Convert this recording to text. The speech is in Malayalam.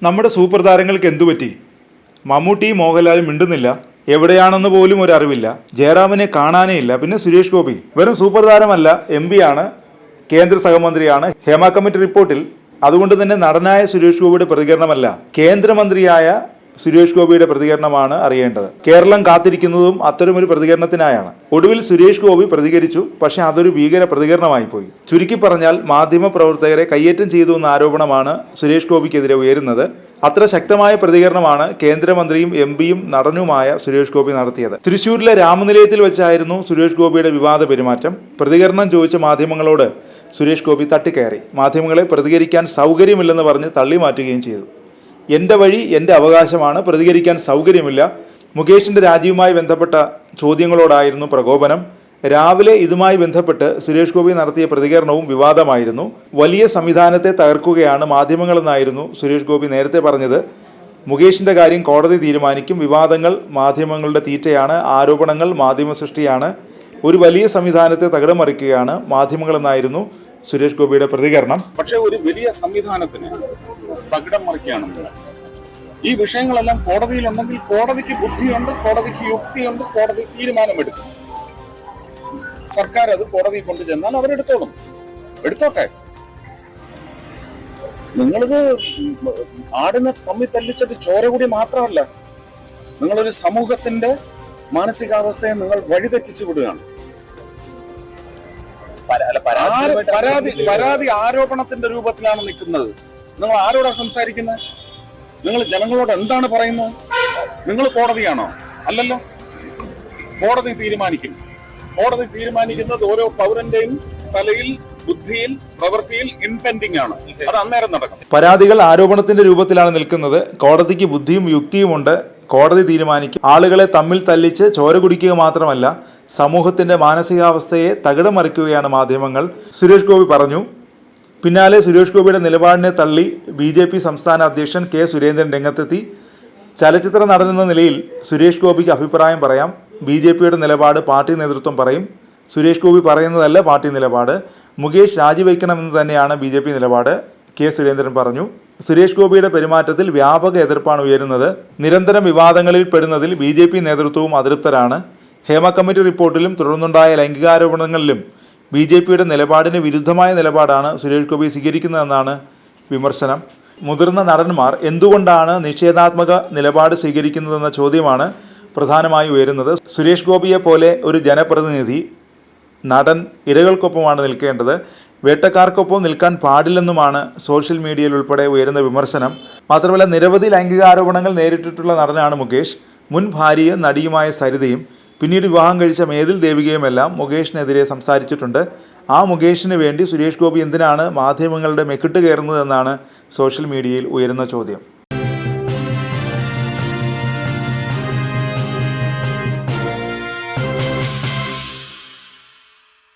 നമ്മുടെ സൂപ്പർ താരങ്ങൾക്ക് എന്തുപറ്റി? മമ്മൂട്ടി മോഹൻലാലും മിണ്ടുന്നില്ല, എവിടെയാണെന്ന് പോലും ഒരു അറിവില്ല, ജയറാമിനെ കാണാനേ ഇല്ല. പിന്നെ സുരേഷ് ഗോപി വെറും സൂപ്പർ താരമല്ല, MP ആണ്, കേന്ദ്ര സഹമന്ത്രിയാണ്. ഹേമ കമ്മിറ്റി റിപ്പോർട്ടിൽ അതുകൊണ്ട് തന്നെ നടനായ സുരേഷ് ഗോപിയുടെ പ്രതികരണമല്ല, കേന്ദ്രമന്ത്രിയായ സുരേഷ് ഗോപിയുടെ പ്രതികരണമാണ് അറിയേണ്ടത്. കേരളം കാത്തിരിക്കുന്നതും അത്തരമൊരു പ്രതികരണത്തിനായാണ്. ഒടുവിൽ സുരേഷ് ഗോപി പ്രതികരിച്ചു. പക്ഷേ അതൊരു ഭീകര പ്രതികരണമായി പോയി. ചുരുക്കി പറഞ്ഞാൽ മാധ്യമ പ്രവർത്തകരെ കയ്യേറ്റം ചെയ്തു എന്ന ആരോപണമാണ് സുരേഷ് ഗോപിക്കെതിരെ ഉയരുന്നത്. അത്ര ശക്തമായ പ്രതികരണമാണ് കേന്ദ്രമന്ത്രിയും MP-യും നടനുമായ സുരേഷ് ഗോപി നടത്തിയത്. തൃശ്ശൂരിലെ രാമനിലയത്തിൽ വെച്ചായിരുന്നു സുരേഷ് ഗോപിയുടെ വിവാദ പെരുമാറ്റം. പ്രതികരണം ചോദിച്ച മാധ്യമങ്ങളോട് സുരേഷ് ഗോപി തട്ടിക്കയറി. മാധ്യമങ്ങളെ പ്രതികരിക്കാൻ സൗകര്യമില്ലെന്ന് പറഞ്ഞ് തള്ളിമാറ്റുകയും ചെയ്തു. എൻ്റെ വഴി എൻ്റെ അവകാശമാണ്, പ്രതികരിക്കാൻ സൗകര്യമില്ല. മുകേഷിൻ്റെ രാജിയുമായി ബന്ധപ്പെട്ട ചോദ്യങ്ങളോടായിരുന്നു പ്രകോപനം. രാവിലെ ഇതുമായി ബന്ധപ്പെട്ട് സുരേഷ് ഗോപി നടത്തിയ പ്രതികരണവും വിവാദമായിരുന്നു. വലിയ സംവിധാനത്തെ തകർക്കുകയാണ് മാധ്യമങ്ങളെന്നായിരുന്നു സുരേഷ് ഗോപി നേരത്തെ പറഞ്ഞത്. മുകേഷിൻ്റെ കാര്യം കോടതി തീരുമാനിക്കും, വിവാദങ്ങൾ മാധ്യമങ്ങളുടെ തീറ്റയാണ്, ആരോപണങ്ങൾ മാധ്യമ സൃഷ്ടിയാണ്, ഒരു വലിയ സംവിധാനത്തെ തകിടം മറിക്കുകയാണ് മാധ്യമങ്ങളെന്നായിരുന്നു സുരേഷ് ഗോപിയുടെ പ്രതികരണം. പക്ഷേ ഒരു വലിയ സംവിധാനത്തിന് തകിടം മറിക്കുകയാണ്. ഈ വിഷയങ്ങളെല്ലാം കോടതിയിലുണ്ടെങ്കിൽ കോടതിക്ക് ബുദ്ധിയുണ്ട്, കോടതിക്ക് യുക്തിയുണ്ട്, കോടതി തീരുമാനമെടുക്കും. സർക്കാർ അത് കോടതി കൊണ്ടുചെന്നാൽ അവരെടുത്തോളും, എടുത്തോട്ടെ. നിങ്ങളിത് ആടിനെ തമ്മിൽ തല്ലിച്ചത് ചോര കൂടി മാത്രമല്ല, നിങ്ങളൊരു സമൂഹത്തിന്റെ മാനസികാവസ്ഥയെ നിങ്ങൾ വഴിതെറ്റിച്ചു വിടുകയാണ്. പരാതി ആരോപണത്തിന്റെ രൂപത്തിലാണ് നിൽക്കുന്നത്. നിങ്ങൾ ആരോടാ സംസാരിക്കുന്നത്? നിങ്ങൾ ജനങ്ങളോട് എന്താണ് പറയുന്നത്? നിങ്ങൾ കോടതിയാണോ? അല്ലല്ലോ. കോടതി തീരുമാനിക്കും. കോടതി തീരുമാനിക്കുന്നത് ഓരോ പൗരന്റെയും തലയിൽ, ബുദ്ധിയിൽ, പ്രവൃത്തിയിൽ ഇംപെൻഡിംഗ് ആണ്. അത് അന്നേരം നടക്കും. പരാതികൾ ആരോപണത്തിന്റെ രൂപത്തിലാണ് നിൽക്കുന്നത്. കോടതിക്ക് ബുദ്ധിയും യുക്തിയുമുണ്ട്. കോടതി തീരുമാനിക്കും. ആളുകളെ തമ്മിൽ തല്ലിച്ച് ചോര കുടിക്കുക മാത്രമല്ല, സമൂഹത്തിന്റെ മാനസികാവസ്ഥയെ തകിടം മറിക്കുകയാണ് മാധ്യമങ്ങൾ, സുരേഷ് ഗോപി പറഞ്ഞു. പിന്നാലെ സുരേഷ് ഗോപിയുടെ നിലപാടിനെ തള്ളി BJP സംസ്ഥാന അധ്യക്ഷൻ K. സുരേന്ദ്രൻ രംഗത്തെത്തി. ചലച്ചിത്ര നടനെന്ന നിലയിൽ സുരേഷ് ഗോപിക്ക് അഭിപ്രായം പറയാം. BJPയുടെ നിലപാട് പാർട്ടി നേതൃത്വം പറയും. സുരേഷ് ഗോപി പറയുന്നതല്ല പാർട്ടി നിലപാട്. മുകേഷ് രാജിവെക്കണമെന്ന് തന്നെയാണ് BJP നിലപാട്, K. സുരേന്ദ്രൻ പറഞ്ഞു. സുരേഷ് ഗോപിയുടെ പെരുമാറ്റത്തിൽ വ്യാപക എതിർപ്പാണ് ഉയരുന്നത്. നിരന്തരം വിവാദങ്ങളിൽ പെടുന്നതിൽ BJP നേതൃത്വവും അതൃപ്തരാണ്. ഹേമ കമ്മിറ്റി റിപ്പോർട്ടിലും തുടർന്നുണ്ടായ ലൈംഗികാരോപണങ്ങളിലും BJPയുടെ നിലപാടിന് വിരുദ്ധമായ നിലപാടാണ് സുരേഷ് ഗോപി സ്വീകരിക്കുന്നതെന്നാണ് വിമർശനം. മുതിർന്ന നടന്മാർ എന്തുകൊണ്ടാണ് നിഷേധാത്മക നിലപാട് സ്വീകരിക്കുന്നതെന്ന ചോദ്യമാണ് പ്രധാനമായി ഉയരുന്നത്. സുരേഷ് ഗോപിയെ പോലെ ഒരു ജനപ്രതിനിധി, നടൻ ഇരകൾക്കൊപ്പമാണ് നിൽക്കേണ്ടത്, വേട്ടക്കാർക്കൊപ്പം നിൽക്കാൻ പാടില്ലെന്നുമാണ് സോഷ്യൽ മീഡിയയിൽ ഉൾപ്പെടെ ഉയരുന്ന വിമർശനം. മാത്രമല്ല, നിരവധി ലൈംഗികാരോപണങ്ങൾ നേരിട്ടിട്ടുള്ള നടനാണ് മുകേഷ്. മുൻ ഭാര്യയും നടിയുമായ സരിതയും പിന്നീട് വിവാഹം കഴിച്ച മേതിൽ ദേവികയുമെല്ലാം മുകേഷിനെതിരെ സംസാരിച്ചിട്ടുണ്ട്. ആ മുകേഷിന് വേണ്ടി സുരേഷ് ഗോപി എന്തിനാണ് മാധ്യമങ്ങളുടെ മെക്കിട്ട് കയറുന്നതെന്നാണ് സോഷ്യൽ മീഡിയയിൽ ഉയരുന്ന ചോദ്യം.